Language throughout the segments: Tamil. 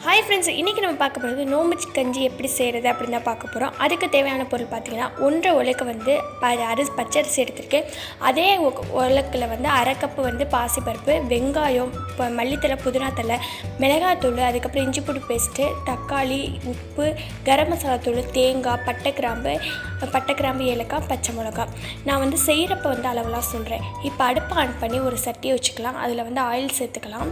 ஹாய் ஃப்ரெண்ட்ஸ், இன்றைக்கி நம்ம பார்க்க போகிறது நோம்பு கஞ்சி எப்படி செய்கிறது அப்படின்னு தான் பார்க்க போகிறோம். அதுக்கு தேவையான பொருள் பார்த்திங்கன்னா 1.5 உலக்கு வந்து பச்சரிசி எடுத்துருக்கேன். அதே உலக்கில் வந்து 1/2 கப்பு வந்து பாசிப்பருப்பு, வெங்காயம், மல்லித்தலை, புதினா தலை, மிளகாத்தூள், அதுக்கப்புறம் இஞ்சி பூண்டு பேஸ்ட்டு, தக்காளி, உப்பு, கரம் மசாலா தூள், தேங்காய், பட்டை கிராம்பு, ஏலக்காய், பச்சை மிளகாய். நான் வந்து செய்கிறப்ப வந்து அளவெல்லாம் சொல்கிறேன். இப்போ அடுப்பை ஆன் பண்ணி ஒரு சட்டியை வச்சுக்கலாம். அதில் வந்து ஆயில் சேர்த்துக்கலாம்.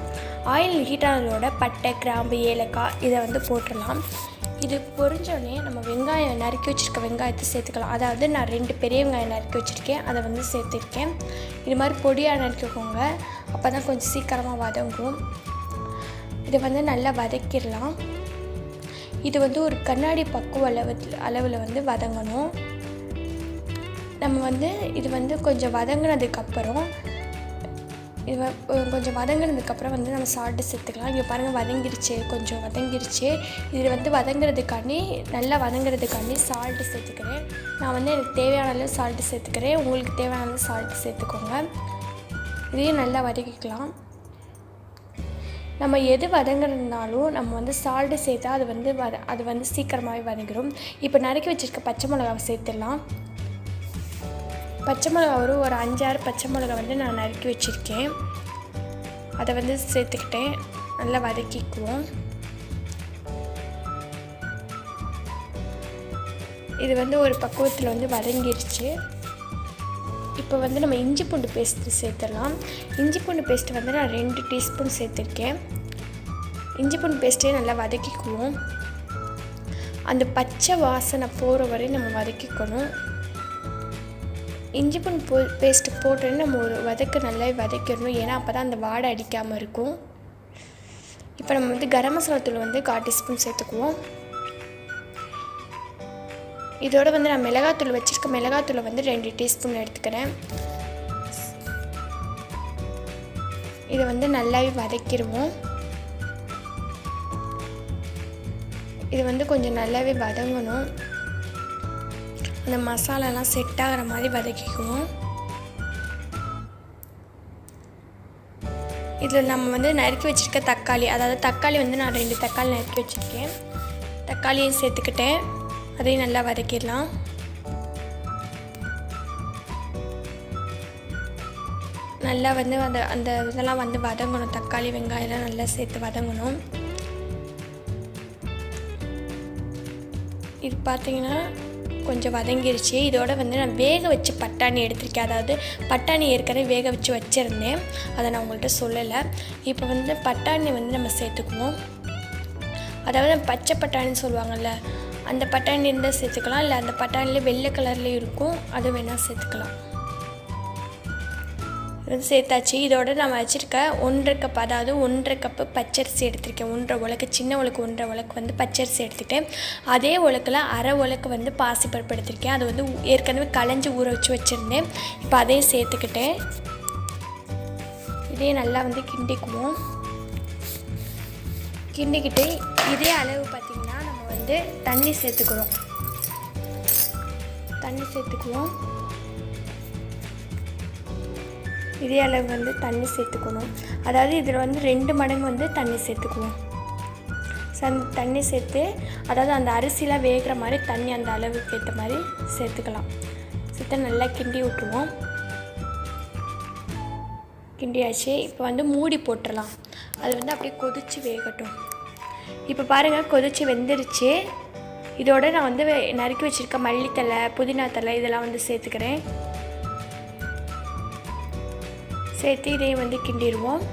ஆயில் ஹீட்டானதோட பட்டை, கிராம்பு, ஏலக்காய் இதை வந்து போட்டுடலாம். இது பொரிஞ்சோடனே நம்ம வெங்காயம் நறுக்கி வச்சுருக்க வெங்காயத்தை சேர்த்துக்கலாம். அதாவது நான் 2 பெரிய வெங்காயம் நறுக்கி வச்சுருக்கேன், அதை வந்து சேர்த்துருக்கேன். இது மாதிரி பொடியாக நறுக்கிக்கோங்க, அப்போ தான் கொஞ்சம் சீக்கிரமாக வதங்கும். இதை வந்து நல்லா வதக்கிடலாம். இது வந்து ஒரு கண்ணாடி பக்குவ அளவில் வந்து வதங்கணும். நம்ம வந்து இது வந்து கொஞ்சம் வதங்கினதுக்கப்புறம் வந்து நம்ம சால்ட்டு சேர்த்துக்கலாம். இங்கே பாருங்கள், கொஞ்சம் வதங்கிருச்சு. இது வந்து நல்லா வதங்கிறதுக்காண்டி சால்ட்டு சேர்த்துக்கிறேன். நான் வந்து எனக்கு தேவையான அளவு சால்ட்டு சேர்த்துக்கிறேன். உங்களுக்கு தேவையான அளவு சால்ட்டு சேர்த்துக்கோங்க. இதையும் நல்லா வதக்கிக்கலாம். நம்ம எது வதங்குறதுனாலும் நம்ம வந்து சால்ட்டு சேர்த்தா அது வந்து சீக்கிரமாகவே வதங்கிடும். இப்போ நறுக்கி வச்சுருக்க பச்சை மிளகாவை சேர்த்துடலாம். பச்சை மிளகா ஒரு 5-6 பச்சை மிளகா வந்து நான் நறுக்கி வச்சுருக்கேன், அதை வந்து சேர்த்துக்கிட்டேன். நல்லா வதக்கிக்குவோம். இது வந்து ஒரு பக்குவத்தில் வந்து வதங்கிருச்சு. இப்போ வந்து நம்ம இஞ்சி பூண்டு பேஸ்ட்டு சேர்த்துடலாம். இஞ்சி பூண்டு பேஸ்ட்டு வந்து நான் 2 டீஸ்பூன் சேர்த்துருக்கேன். இஞ்சி பூண்டு பேஸ்ட்டே நல்லா வதக்கிக்குவோம். அந்த பச்சை வாசனை போகிற வரை நம்ம வதக்கிக்கணும். இஞ்சி பூண்டு பேஸ்ட்டு போட்டோன்னு நம்ம ஒரு நல்லா வதக்கிடணும். ஏன்னா அப்போ தான் அந்த வாடை அடிக்காமல் இருக்கும். இப்போ நம்ம வந்து கரம் மசாலா தூள் வந்து 1/4 டீஸ்பூன் சேர்த்துக்குவோம். இதோட வந்து நான் மிளகாத்தூளை வந்து 2 டீஸ்பூன் எடுத்துக்கிறேன். இதை வந்து நல்லாவே வதக்கிடுவோம். இது வந்து கொஞ்சம் நல்லாவே வதங்கணும். அந்த மசாலாலாம் செட் ஆகிற மாதிரி வதக்கிக்குவோம். இதில் நம்ம வந்து நறுக்கி வச்சுருக்க தக்காளி வந்து நான் 2 தக்காளி நறுக்கி வச்சுருக்கேன். தக்காளியும் சேர்த்துக்கிட்டேன். அதையும் நல்லா வதக்கிடலாம். நல்லா வந்து அந்த இதெல்லாம் வந்து வதங்கணும். தக்காளி, வெங்காயம்லாம் நல்லா சேர்த்து வதங்கணும். இது பார்த்திங்கன்னா கொஞ்சம் வதங்கிருச்சு. இதோட வந்து நான் வேக வச்சு பட்டாணி எடுத்திருக்கேன். அதாவது பட்டாணி ஏற்கனவே வேக வச்சு வச்சுருந்தேன், அதை நான் உங்கள்கிட்ட சொல்லலை. இப்போ வந்து பட்டாணி வந்து நம்ம சேர்த்துக்குவோம். அதாவது பச்சை பட்டாணின்னு சொல்லுவாங்கள்ல, அந்த பட்டாணி இருந்தால் சேர்த்துக்கலாம். இல்லை அந்த பட்டாணிலே வெள்ளை கலர்லேயும் இருக்கும், அது வேணால் சேர்த்துக்கலாம். இது சேர்த்தாச்சு. இதோட நம்ம வச்சுருக்க 1/2 கப், அதாவது 1/2 கப்பு பச்சரிசி எடுத்திருக்கேன். 1/2 உலக்கு, சின்ன உலக்கு 1/2 உலக்கு வந்து பச்சரிசி எடுத்துக்கிட்டேன். அதே உலக்கில் 1/2 உலக்கு வந்து பாசிப்பருப்பு எடுத்திருக்கேன். அது வந்து ஏற்கனவே களைஞ்சி ஊற வச்சுருந்தேன். இப்போ அதையும் சேர்த்துக்கிட்டேன். இதையும் நல்லா வந்து கிண்டிக்குவோம். கிண்டிக்கிட்டு இதே அளவு பார்த்திங்கன்னா நம்ம வந்து தண்ணி சேர்த்துக்குவோம். இதே அளவு வந்து தண்ணி சேர்த்துக்கணும். அதாவது இதில் வந்து 2 மடங்கு வந்து தண்ணி சேர்த்துக்குவோம். தண்ணி சேர்த்து, அதாவது அந்த அரிசிலாம் வேகிற மாதிரி தண்ணி அந்த அளவுக்கு ஏற்ற மாதிரி சேர்த்துக்கலாம். சேர்த்து நல்லா கிண்டி விட்டுருவோம். கிண்டியாச்சு. இப்போ வந்து மூடி போட்டுடலாம். அது வந்து அப்படியே கொதித்து வேகட்டும். இப்போ பாருங்கள், கொதித்து வெந்துருச்சு. இதோட நான் வந்து நறுக்கி வச்சுருக்க மல்லித்தலை, புதினா தலை இதெல்லாம் வந்து சேர்த்துக்கிறேன். சேர்த்து இதையும் வந்து கிண்டிடுவோம்.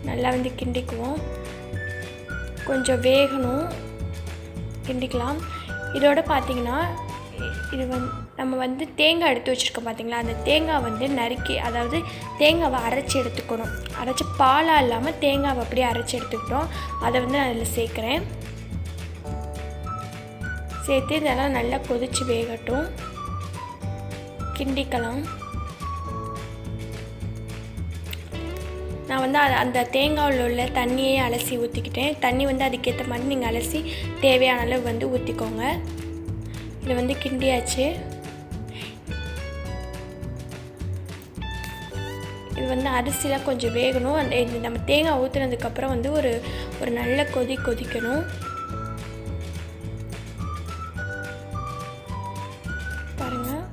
நல்லா வந்து கிண்டிக்குவோம். கொஞ்சம் வேகணும், கிண்டிக்கலாம். இதோட பார்த்திங்கன்னா நம்ம வந்து தேங்காய் எடுத்து வச்சுருக்கோம் பார்த்திங்களா, அந்த தேங்காய் வந்து நறுக்கி, அதாவது தேங்காவை அரைச்சி எடுத்துக்கணும். அரைச்சி பாலாக இல்லாமல் தேங்காவை அப்படியே அரைச்சி எடுத்துக்கிட்டோம். அதை வந்து நான் அதில் சேர்க்குறேன். சேர்த்து இதெல்லாம் நல்லா கொதித்து வேகட்டும். கிண்டிக்கலாம். நான் வந்து அந்த தேங்காயில் உள்ள தண்ணியே அலசி ஊற்றிக்கிட்டேன். தண்ணி வந்து அதுக்கேற்ற மாதிரி நீங்கள் அலசி தேவையான அளவு வந்து ஊற்றிக்கோங்க. இதை வந்து கிண்டியாச்சு. இது வந்து அரிசிலாம் கொஞ்சம் வேகணும். இந்த நம்ம தேங்காய் ஊற்றுனதுக்கப்புறம் வந்து ஒரு நல்ல கொதிக்கணும். பாருங்கள்,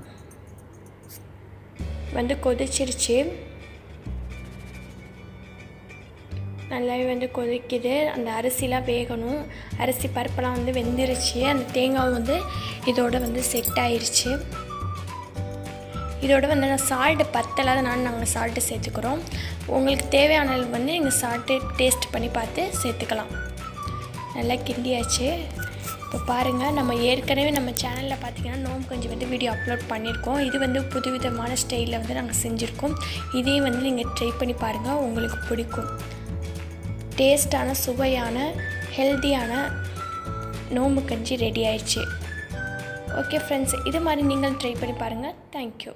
வந்து கொதிச்சிருச்சு, நல்லாவே வந்து கொதிக்குது. அந்த அரிசிலாம் வேகணும், அரிசி பருப்பெல்லாம் வந்து வெந்துருச்சு. அந்த தேங்காய் வந்து இதோட வந்து செட் ஆயிடுச்சு. இதோட வந்து நான் சால்ட்டு பத்தலாதனால நாங்கள் சால்ட்டு சேர்த்துக்கிறோம். உங்களுக்கு தேவையான அளவு வந்து நீங்கள் சால்ட்டு டேஸ்ட் பண்ணி பார்த்து சேர்த்துக்கலாம். நல்லா கிண்டியாச்சு. இப்போ பாருங்கள், நம்ம ஏற்கனவே நம்ம சேனலில் பார்த்திங்கன்னா நோம்பு கஞ்சி வந்து வீடியோ அப்லோட் பண்ணியிருக்கோம். இது வந்து புதுவிதமான ஸ்டைலில் வந்து நாங்கள் செஞ்சுருக்கோம். இதையும் வந்து நீங்கள் ட்ரை பண்ணி பாருங்கள், உங்களுக்கு பிடிக்கும். டேஸ்டான, சுவையான, ஹெல்த்தியான நோம்பு கஞ்சி ரெடி ஆயிடுச்சு. ஓகே ஃப்ரெண்ட்ஸ், இது மாதிரி நீங்கள் ட்ரை பண்ணி பாருங்கள். தேங்க்யூ.